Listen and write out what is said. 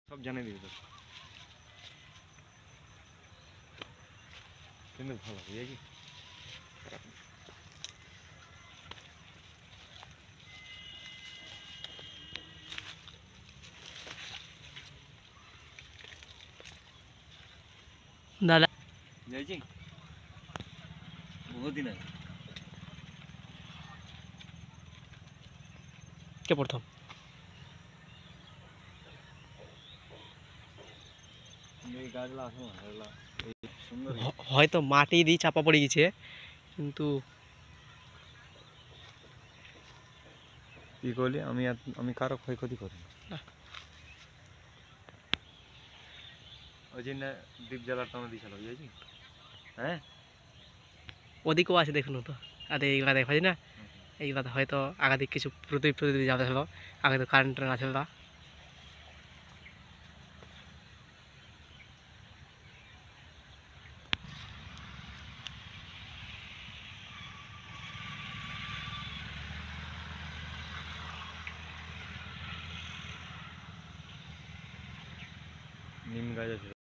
সব জানিয়ে দিবি তো, কিন্তু ভালো বুঝে কি দাদা যাইছি বহুত দিন আগে কে প্রথম এই গাছগুলো আসো না, এগুলা এই সুন্দর হয়তো মাটি দিয়ে চাপা পড়ে গেছে, কিন্তু কি করলি? আমি কারো ক্ষয়ক্ষতি করি না। ওই জন্য দ্বীপ জ্বালার টানা দিয়েছিল বুঝেছি। হ্যাঁ ওদিকেও আছে দেখুন তো। আর এইগুলা দেখা যায় না, এইগুলা হয়তো আগে দিক কিছু প্রদীপ প্রদীপ যাবে ছিল, আগে তো কারেন্ট আছে না। নিম গাছ আছে।